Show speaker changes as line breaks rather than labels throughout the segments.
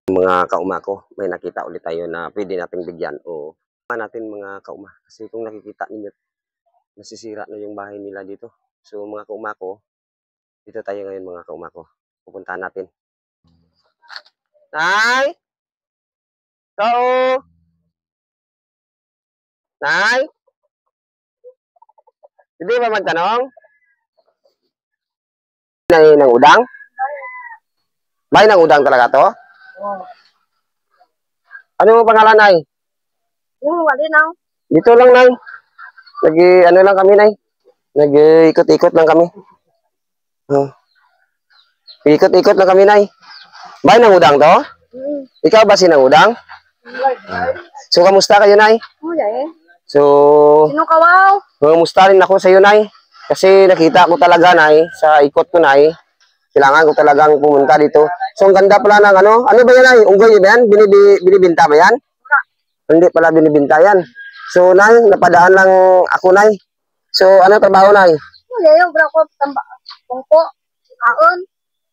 Mga kauma ko, may nakita ulit tayo na pwede nating bigyan o natin mga kauma. Kasi kung nakikita ninyo, nasisira na yung bahay nila dito. So mga kauma ko, dito tayo ngayon mga kauma ko. Pupuntahan natin. Nay! Kao! Nay! Hindi ba magtanong? Nay ng udang? Bahay ng udang talaga to?
Oh.
Ano mo pangalan, Nay?
Yung wali na.
Dito lang, Nay. Ano lang kami, Nay. Nag-ikot-ikot lang kami. Ikot-ikot lang kami, Nay. Bahay ng udang to? Ikaw ba sinang udang? So, kamusta kayo, Nay? So,
Sino ka, wow?
kamusta rin ako sa iyo, Nay? Kasi nakita ko talaga, Nay, sa ikot ko, Nay. Kailangan ko talagang pumunta dito. So, ang ganda pala ng ano ba yan, Nay? Unggoy ba yan? Binibinta ba yan? Hindi pala binibinta yan. So, Nay, napadaan lang ako, Nay. So, ano trabaho, Nay?
Yung brako, tungko, kaon.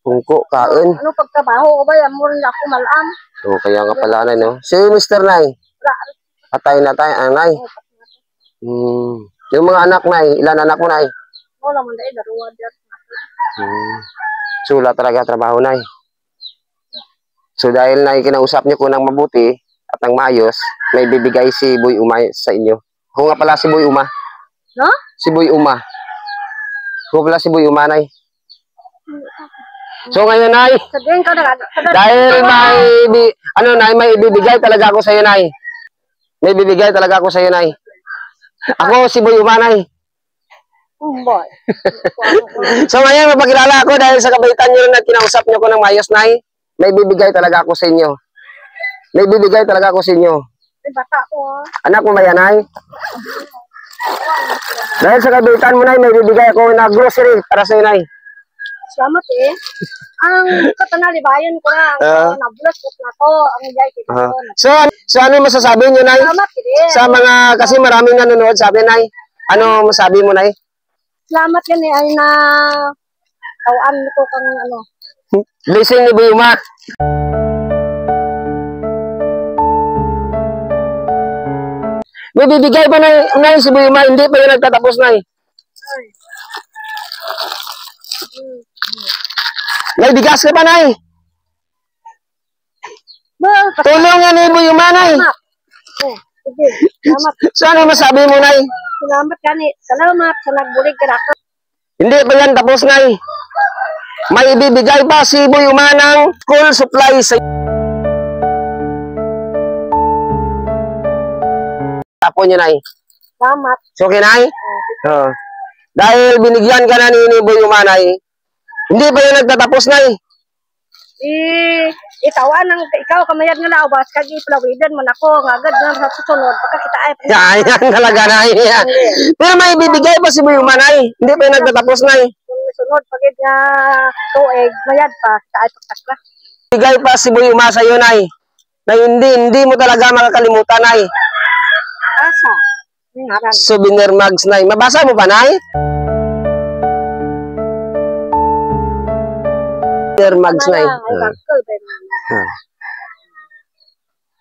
Tungko, kaon.
Ano pagtrabaho ko ba? Yan mo rin ako malam.
So, kaya nga pala, Nay, no? Si Mr. Nay. Patay na tayo, Nay. Yung mga anak, Nay. Ilan anak mo, Nay?
Wala mo na daruwa dyan.
Sula talaga trabaho, Nay. So, dahil, Nay, kinausap niyo ko ng mabuti at ng maayos, may bibigay si Boy Uma sa inyo. Ako nga pala si Boy Uma.
No?
Si Boy Uma. Ako pala si Boy Uma, Nay. So, ngayon, Nay,
Sabihin ka na.
dahil may ibibigay talaga ako sa iyo, Nay. May bibigay talaga ako sa iyo, Nay. Ako si Boy Uma, Nay.
Boy.
So ngayon, mapakilala ako dahil sa kabaitan niyo rin at kinausap niyo ko ng mayos, Nay. May bibigay talaga ako sa inyo. May bibigay talaga ako sa inyo.
Bata ko.
Anak mo ba yan, Nay? Dahil sa kabaitan mo, Nay, may bibigay ako na grocery para sa iyo, Nay.
Salamat eh. Ang katanalibayan ko na. Nablos ko na to. Ang hiyay ko.
So ano masasabi niyo, Nay?
Salamat eh.
Sa mga, kasi maraming nanonood sa atin, Nay. Ano masabi mo, Nay?
Salamat yan eh. Ay na tawaan ko kang ano.
Blessing ni Boy Uma. May bibigay pa, Nay, si Boy Uma. Hindi pa yun nagtatapos, Nay. May bigas ka pa, Nay. Tulong yan ni Boy Uma, Nay.
Sige. Salamat.
So ano masabi mo, Nay?
Salamat kani. Salamat sa nagbulig ka ako.
Hindi pa yan tapos, Nay. May ibibigay pa si Boy Uma ng school supplies. Tapo niyo, Nay.
Salamat.
So, okay, Nay? Dahil binigyan ka na ni Boy Uma, Nay, hindi pa yan nagtatapos, Nay.
Itawan ng ikaw kamayad nga lawas kag iplawidan man ako nga agad na sa susunod pagka kita ay
Yan talaga, Nay. Pero may ibibigay pa si Boy Uma, Nay. Hindi pa yan nagtatapos, Nay.
sunod pagid nga tuig mayad pa kita ay pagtakla.
Ibigay pa si Boy Uma sa iyo, Nay. Na hindi mo talaga makakalimutan, Nay.
Asa? Ngaran.
Souvenir mugs, Nay. Mabasa mo pa, Nay? Souvenir mugs, Nay.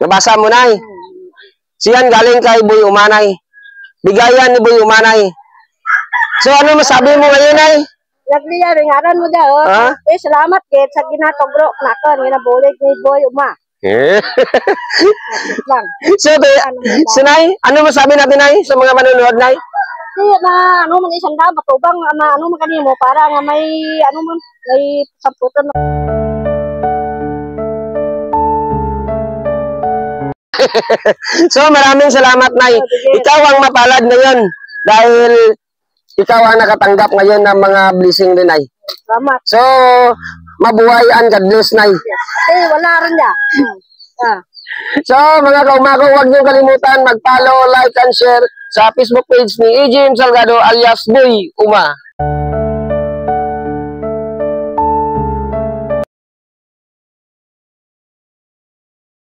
Nabasa mo, Nay. Siyan galing kay Boy Uma, Nay. Bigayan ni Boy Uma, Nay. So, ano masabi mo ngayon, Nay?
Lagli yan, ngaran mo daw. Salamat kit sa ginatogro nakon ginabulig ni Boy Uma.
So, Nay, ano masabi natin, Nay, sa mga manonood, Nay?
Na ano man isang da matubang ano man kanimo para nga may ano man may samputan.
So maraming salamat, Nay. Ikaw ang mapalad ngayon dahil ikaw ang nakatanggap ngayon ng mga blessing din, Nay.
Salamat.
So mabuhay and God bless, Nay.
Wala rin ya.
So mga kaumako, huwag niyo kalimutan mag-follow, like and share sa Facebook page ni EJM Salgado alias Boy Uma.